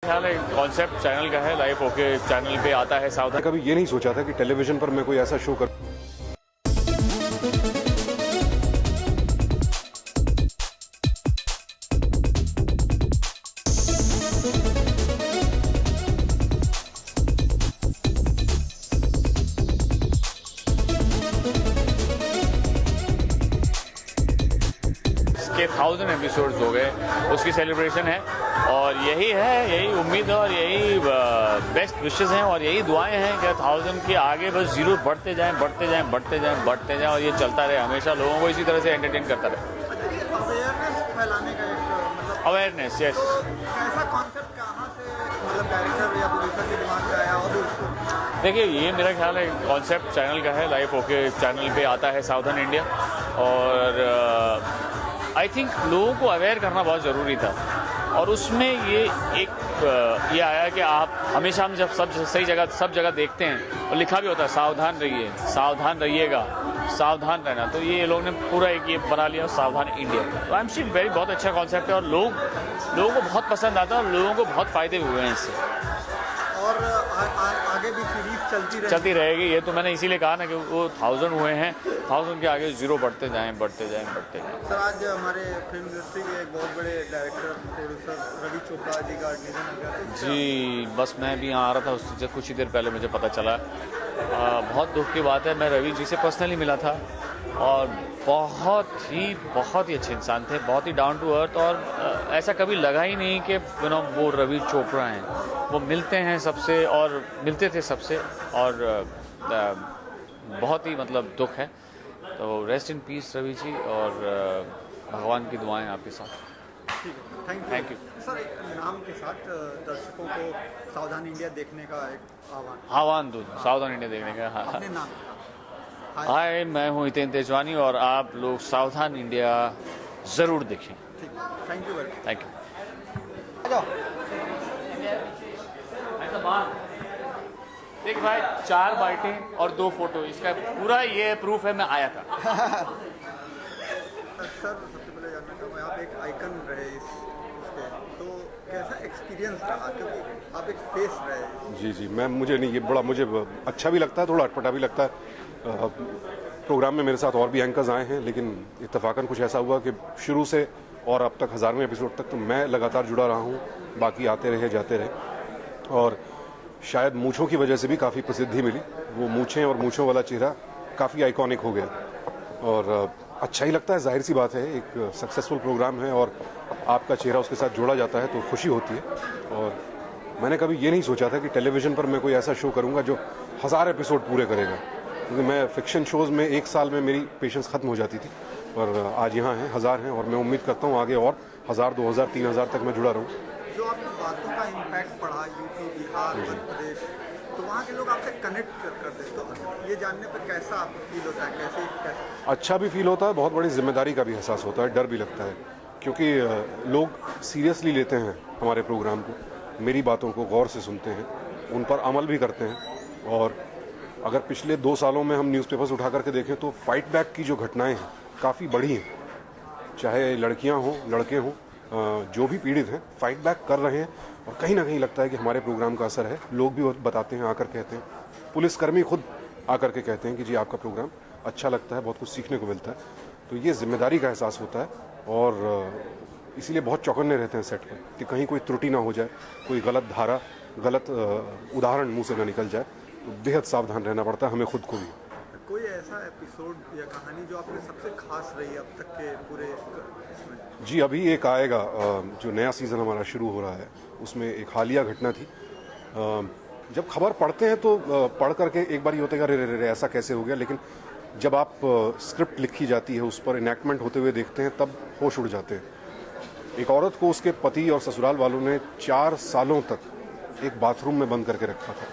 ख्याल है concept channel का है, लाइव ओके चैनल पे आता है सावधान। कभी ये नहीं सोचा था कि टेलीविजन पर मैं कोई ऐसा शो कर के 1000 एपिसोड्स हो गए, उसकी सेलिब्रेशन है और यही उम्मीद है और यही बेस्ट विशेस हैं और यही दुआएं हैं कि 1000 के आगे बस जीरो बढ़ते जाएं और ये चलता रहे, हमेशा लोगों को इसी तरह से एंटरटेन करता रहे। अवेयरनेस फैलाने का एक मतलब अवेयरनेस, यस। ऐसा कॉन्सेप्ट कहाँ से मतलब डायरेक्टर या प्रोड्यूसर के दिमाग में आया और उसको देखिए, ये मेरा ख्याल है कॉन्सेप्ट चैनल का है, लाइव ओके चैनल पे आता है सावधान इंडिया और आई थिंक लोगों को अवेयर करना बहुत ज़रूरी था और उसमें ये आया कि आप हमेशा हम जब सब जगह देखते हैं और लिखा भी होता है सावधान रहिए, सावधान रहिएगा, सावधान रहना, तो ये लोगों ने पूरा एक ये बना लिया सावधान इंडिया। तो आई एम श्योर वेरी बहुत अच्छा कॉन्सेप्ट है और लोगों को बहुत पसंद आता है और लोगों को बहुत फ़ायदे हुए हैं इससे और आगे भी सीरीज चलती रहेगी। ये तो मैंने इसीलिए कहा ना कि वो 1000 हुए हैं, 1000 के आगे जीरो बढ़ते जाएं। सर, आज हमारे फिल्म इंडस्ट्री के एक बहुत बड़े डायरेक्टर प्रोड्यूसर रवि चोपड़ा जी का निधन हो गया जी। बस मैं भी यहाँ आ रहा था, उससे कुछ ही देर पहले मुझे पता चला। बहुत दुख की बात है। मैं रवि जी से पर्सनली मिला था और बहुत ही अच्छे इंसान थे, बहुत ही डाउन टू अर्थ और ऐसा कभी लगा ही नहीं कि वो रवि चोपड़ा हैं। वो मिलते थे सबसे और बहुत ही मतलब दुख है। तो rest in peace Ravi ji और भगवान की दुआएं आपके साथ। Thank you sir. एक नाम के साथ दर्शकों को सावधान इंडिया देखने का एक आह्वान दो, सावधान इंडिया देखने का। अपने नाम। हाय, मैं हूँ हितेन तेजवानी और आप लोग सावधान इंडिया ज़रूर देखें। Thank you very much. Thank you. देख भाई, 4 बाइटें और 2 फोटो, इसका पूरा ये प्रूफ है मैं आया था। सर, सबसे पहले जानना चाहूँगा, आप एक आइकन रहे इसके, तो कैसा एक्सपीरियंस रहा, क्योंकि आप एक फेस रहे। जी, मुझे अच्छा भी लगता है, थोड़ा अटपटा भी लगता है। प्रोग्राम में मेरे साथ और भी एंकर्स आए हैं, लेकिन इत्तेफाकन कुछ ऐसा हुआ कि शुरू से और अब तक 1000वें एपिसोड तक तो मैं लगातार जुड़ा रहा हूँ, बाकी आते रहे जाते रहे और शायद मूंछों की वजह से भी काफ़ी प्रसिद्धि मिली। वो मूंछें और मूंछों वाला चेहरा काफ़ी आइकॉनिक हो गया और अच्छा ही लगता है। जाहिर सी बात है, एक सक्सेसफुल प्रोग्राम है और आपका चेहरा उसके साथ जोड़ा जाता है तो खुशी होती है। और मैंने कभी ये नहीं सोचा था कि टेलीविज़न पर मैं कोई ऐसा शो करूँगा जो 1000 एपिसोड पूरे करेगा, क्योंकि मैं फिक्शन शोज़ में 1 साल में मेरी पेशेंस ख़त्म हो जाती थी। पर आज यहाँ हैं, 1000 हैं और मैं उम्मीद करता हूँ आगे और 1000, 2000, 3000 तक मैं जुड़ा रहूँ। जो आपकी बातों का इम्पैक्ट पड़ा यूपी, बिहार, मध्य प्रदेश, तो वहाँ के लोग आपसे कनेक्ट करते हैं, तो ये जानने पर कैसा आपको फील होता है? कैसे? अच्छा भी फील होता है, बहुत बड़ी जिम्मेदारी का भी एहसास होता है, डर भी लगता है, क्योंकि लोग सीरियसली लेते हैं हमारे प्रोग्राम को, मेरी बातों को गौर से सुनते हैं, उन पर अमल भी करते हैं। और अगर पिछले 2 सालों में हम न्यूज़पेपर्स उठा करके देखें तो फाइट बैक की जो घटनाएं हैं काफ़ी बड़ी हैं, चाहे लड़कियां हों, लड़के हों, जो भी पीड़ित हैं फाइट बैक कर रहे हैं और कहीं ना कहीं लगता है कि हमारे प्रोग्राम का असर है। लोग भी बताते हैं, आकर कहते हैं, पुलिसकर्मी खुद आकर के कहते हैं कि जी आपका प्रोग्राम अच्छा लगता है, बहुत कुछ सीखने को मिलता है। तो ये जिम्मेदारी का एहसास होता है और इसीलिए बहुत चौकन्ने रहते हैं सेट पर कि कहीं कोई त्रुटि ना हो जाए, कोई गलत धारा, गलत उदाहरण मुंह से ना निकल जाए। तो बेहद सावधान रहना पड़ता है हमें खुद को भी। कोई ऐसा एपिसोड या कहानी जो आपके सबसे खास रही अब तक के पूरे इसमें? जी, अभी एक आएगा, जो नया सीज़न हमारा शुरू हो रहा है, उसमें एक हालिया घटना थी। जब खबर पढ़ते हैं तो पढ़ करके एक बार ये होता है कि अरे ऐसा कैसे हो गया, लेकिन जब आप स्क्रिप्ट लिखी जाती है, उस पर इनैक्टमेंट होते हुए देखते हैं, तब होश उड़ जाते हैं। एक औरत को उसके पति और ससुराल वालों ने 4 सालों तक एक बाथरूम में बंद करके रखा था।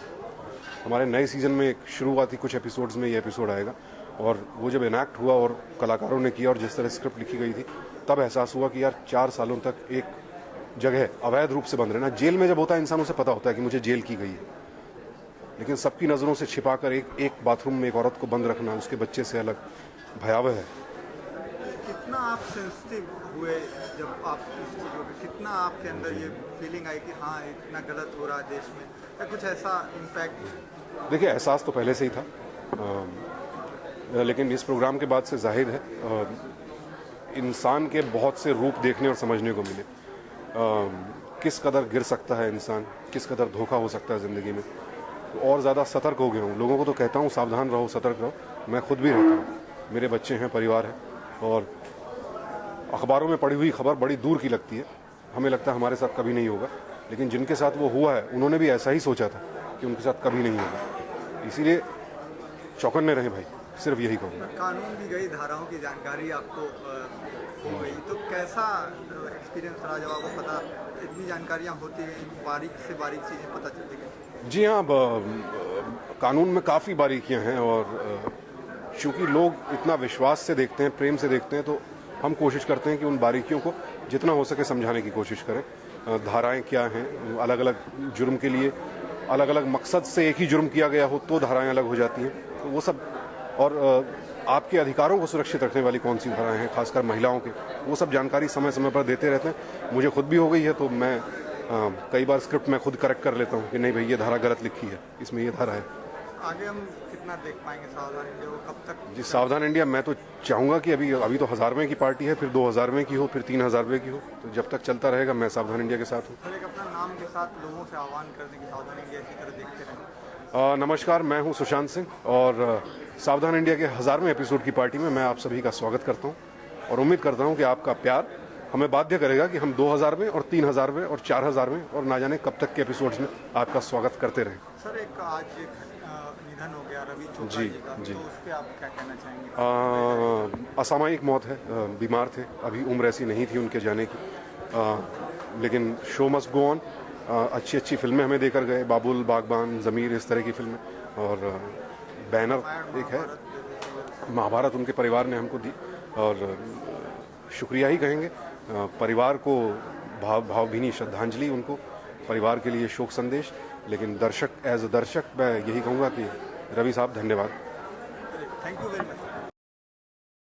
हमारे नए सीज़न में एक शुरुआती कुछ एपिसोड्स में ये एपिसोड आएगा और वो जब इनैक्ट हुआ और कलाकारों ने किया और जिस तरह स्क्रिप्ट लिखी गई थी, तब एहसास हुआ कि यार 4 सालों तक एक जगह अवैध रूप से बंद रहना। जेल में जब होता है इंसान, उसे पता होता है कि मुझे जेल की गई है, लेकिन सबकी नज़रों से छिपाकर एक बाथरूम में एक औरत को बंद रखना, उसके बच्चे से अलग, भयावह है। कितना आप सेंसिटिव हुए जब आप इस चीज़ों पे, कितना आपके अंदर ये फीलिंग आई कि हाँ इतना गलत हो रहा है देश में, या कुछ ऐसा इम्पैक्ट? देखिए, एहसास तो पहले से ही था, लेकिन इस प्रोग्राम के बाद से जाहिर है इंसान के बहुत से रूप देखने और समझने को मिले। किस कदर गिर सकता है इंसान, किस कदर धोखा हो सकता है ज़िंदगी में, तो और ज़्यादा सतर्क हो गया हूँ। लोगों को तो कहता हूँ सावधान रहो, सतर्क रहो, मैं खुद भी रहता हूँ। मेरे बच्चे हैं, परिवार है, और अखबारों में पढ़ी हुई खबर बड़ी दूर की लगती है, हमें लगता है हमारे साथ कभी नहीं होगा, लेकिन जिनके साथ वो हुआ है उन्होंने भी ऐसा ही सोचा था कि उनके साथ कभी नहीं होगा। इसीलिए चौकन्ने रहें भाई, सिर्फ यही कहूँगा। कानून की गई धाराओं की जानकारी आपको हो गई, तो कैसा एक्सपीरियंस रहा जब आपको पता इतनी जानकारियाँ होती हैं, बारीक से बारीक चीज़ें पता चलती गई? जी हाँ, कानून में काफ़ी बारीकियां हैं, और चूंकि लोग इतना विश्वास से देखते हैं, प्रेम से देखते हैं, तो हम कोशिश करते हैं कि उन बारीकियों को जितना हो सके समझाने की कोशिश करें। धाराएं क्या हैं, अलग अलग जुर्म के लिए अलग अलग मकसद से एक ही जुर्म किया गया हो तो धाराएं अलग हो जाती हैं, तो वो सब, और आपके अधिकारों को सुरक्षित रखने वाली कौन सी धाराएं हैं, खासकर महिलाओं के, वो सब जानकारी समय समय पर देते रहते हैं। मुझे खुद भी हो गई है, तो मैं कई बार स्क्रिप्ट में खुद करेक्ट कर लेता हूँ कि नहीं भाई ये धारा गलत लिखी है, इसमें ये धारा है। आगे हम कितना देख पाएंगे सावधान इंडिया को, कब तक? जी, सावधान इंडिया मैं तो चाहूँगा कि अभी तो 1000वें की पार्टी है, फिर 2000वें की हो, फिर 3000वें की हो, तो जब तक चलता रहेगा मैं सावधान इंडिया के साथ हूँ। सर, एक अपना नाम के साथ लोगों से आह्वान कर दें कि सावधान इंडिया इसी तरह देखते रहें। नमस्कार, मैं हूं सुशांत सिंह, और सावधान इंडिया के 1000वें एपिसोड की पार्टी में मैं आप सभी का स्वागत करता हूं, और उम्मीद करता हूं कि आपका प्यार हमें बाध्य करेगा कि हम 2000वें और 3000वें और 4000वें और ना जाने कब तक के एपिसोड्स में आपका स्वागत करते रहें। सर, एक आज निधन हो गया रवि चोपड़ा जी का, तो उस पर आप क्या कहना चाहेंगे? असामयिक मौत है, बीमार थे, अभी उम्र ऐसी नहीं थी उनके जाने की, लेकिन शो मस्ट गो ऑन। अच्छी अच्छी फिल्में हमें देकर गए, बाबुल, बागबान, ज़मीर, इस तरह की फिल्में, और बैनर एक है, महाभारत उनके परिवार ने हमको दी, और शुक्रिया ही कहेंगे। परिवार को भावभीनी श्रद्धांजलि, उनको परिवार के लिए शोक संदेश, लेकिन दर्शक, एज अ दर्शक मैं यही कहूँगा कि रवि साहब धन्यवाद। Thank you very much.